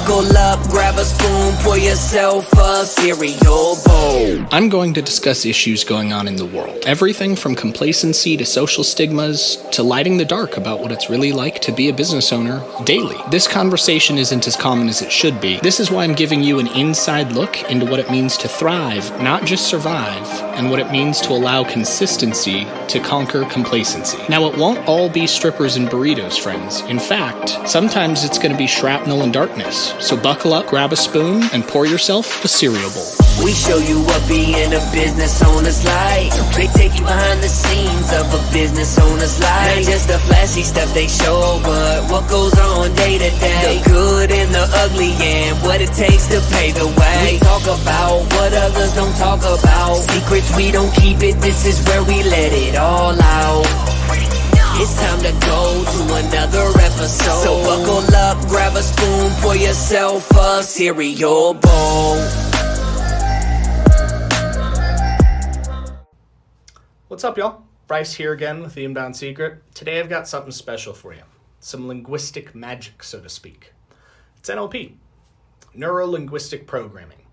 buckle up, grab a spoon, pour yourself a cereal bowl. I'm going to discuss issues going on in the world. Everything from complacency to social stigmas to lighting the dark about what it's really like to be a business owner daily. This conversation isn't as common as it should be. This is why I'm giving you an inside look into what it means to thrive, not just survive, and what it means to allow consistency to conquer complacency. Now, it won't all be strippers and burritos, friends. In fact, sometimes it's going to be shrapnel and darkness. So buckle up, grab a spoon, and pour yourself a cereal bowl. We show you what being a business owner's like. They take you behind the scenes of a business owner's life. Not just the flashy stuff they show, but what goes on day to day. The good and the ugly and what it takes to pay the way. We talk about what others don't talk about. Secrets we don't keep it, this is where we let it all out. It's time to go to another episode. So buckle up, grab a spoon, pour yourself a cereal bowl. What's up, y'all? Bryce here again with The Inbound Secret. Today I've got something special for you. Some linguistic magic, so to speak. It's NLP, Neuro-Linguistic Programming.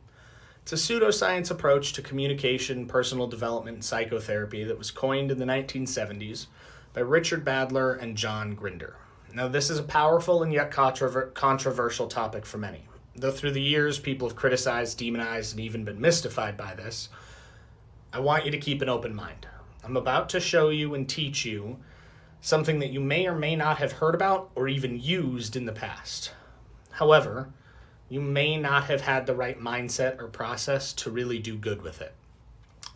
It's a pseudoscience approach to communication, personal development, and psychotherapy that was coined in the 1970s by Richard Bandler and John Grinder. Now, this is a powerful and yet controversial topic for many. Though through the years, people have criticized, demonized, and even been mystified by this, I want you to keep an open mind. I'm about to show you and teach you something that you may or may not have heard about or even used in the past. However, you may not have had the right mindset or process to really do good with it.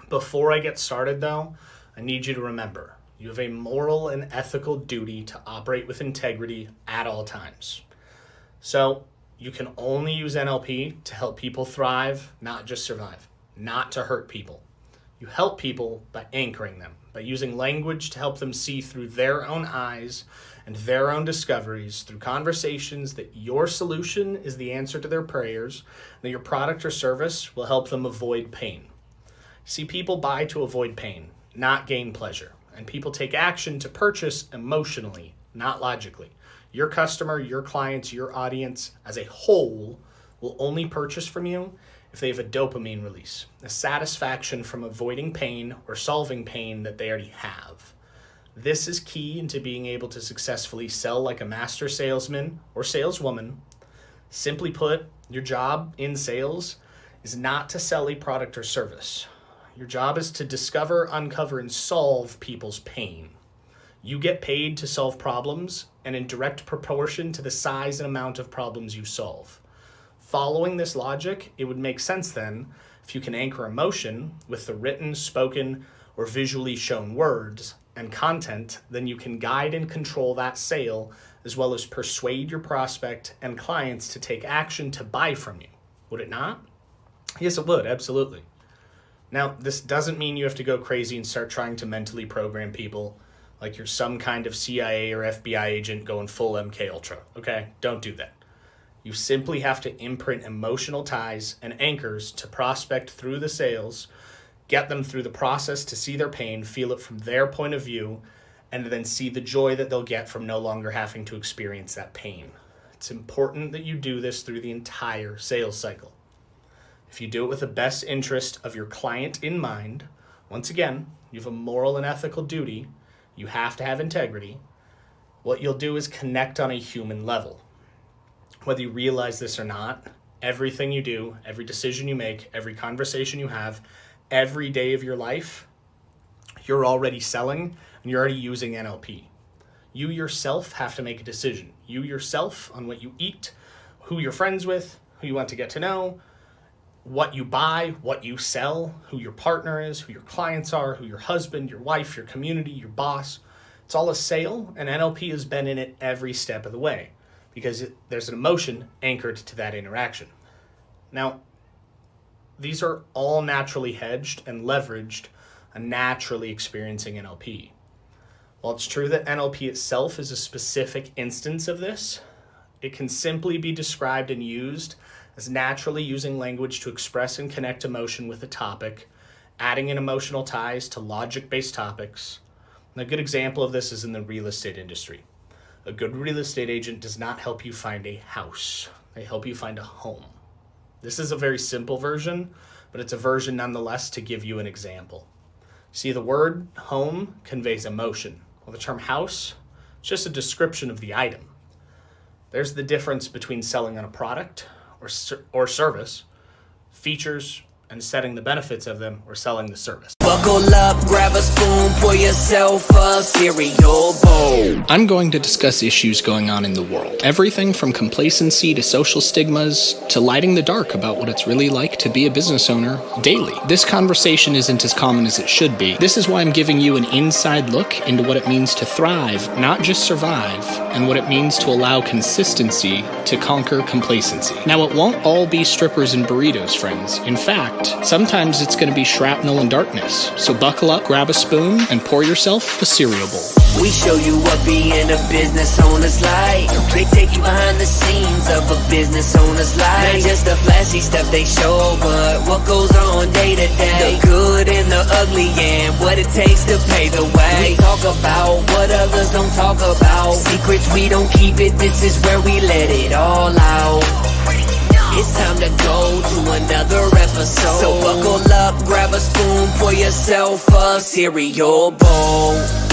Before I get started, though, I need you to remember, you have a moral and ethical duty to operate with integrity at all times. So, you can only use NLP to help people thrive, not just survive, not to hurt people. You help people by anchoring them, by using language to help them see through their own eyes and their own discoveries through conversations that your solution is the answer to their prayers, that your product or service will help them avoid pain. See, people buy to avoid pain, not gain pleasure, and people take action to purchase emotionally, not logically. Your customer, your clients, your audience as a whole will only purchase from you if they have a dopamine release, a satisfaction from avoiding pain or solving pain that they already have. This is key into being able to successfully sell like a master salesman or saleswoman. Simply put, your job in sales is not to sell a product or service. Your job is to discover, uncover, and solve people's pain. You get paid to solve problems and in direct proportion to the size and amount of problems you solve. Following this logic, it would make sense then if you can anchor emotion with the written, spoken, or visually shown words and content, then you can guide and control that sale as well as persuade your prospect and clients to take action to buy from you. Would it not? Yes, it would, absolutely. Now, this doesn't mean you have to go crazy and start trying to mentally program people like you're some kind of CIA or FBI agent going full MK Ultra, okay? Don't do that. You simply have to imprint emotional ties and anchors to prospect through the sales, get them through the process to see their pain, feel it from their point of view, and then see the joy that they'll get from no longer having to experience that pain. It's important that you do this through the entire sales cycle. If you do it with the best interest of your client in mind, once again, you have a moral and ethical duty, you have to have integrity, what you'll do is connect on a human level. Whether you realize this or not, everything you do, every decision you make, every conversation you have, every day of your life, you're already selling and you're already using NLP. You yourself have to make a decision. You yourself on what you eat, who you're friends with, who you want to get to know, what you buy, what you sell, who your partner is, who your clients are, who your husband, your wife, your community, your boss. It's all a sale, and NLP has been in it every step of the way, because there's an emotion anchored to that interaction. Now, these are all naturally hedged and leveraged on naturally experiencing NLP. While it's true that NLP itself is a specific instance of this, it can simply be described and used as naturally using language to express and connect emotion with a topic, adding in emotional ties to logic-based topics. And a good example of this is in the real estate industry. A good real estate agent does not help you find a house. They help you find a home. This is a very simple version, but it's a version nonetheless to give you an example. See, the word home conveys emotion, while the term house is just a description of the item. There's the difference between selling on a product or service, features, and setting the benefits of them, or selling the service. Buckle up, grab a spoon, pour yourself a cereal bowl. I'm going to discuss issues going on in the world. Everything from complacency to social stigmas to lighting the dark about what it's really like to be a business owner daily. This conversation isn't as common as it should be. This is why I'm giving you an inside look into what it means to thrive, not just survive, and what it means to allow consistency to conquer complacency. Now, it won't all be strippers and burritos, friends. In fact, sometimes it's going to be shrapnel and darkness. So buckle up, grab a spoon, and pour yourself a cereal bowl. We show you what being a business owner's like. They take you behind the scenes of a business owner's life. Not just the flashy stuff they show, but what goes on day to day. The good and the ugly and what it takes to pay the way. We talk about what others don't talk about. Secrets we don't keep it, this is where we let it all out. It's time to go to another episode. So buckle up, grab a spoon, pour yourself a cereal bowl.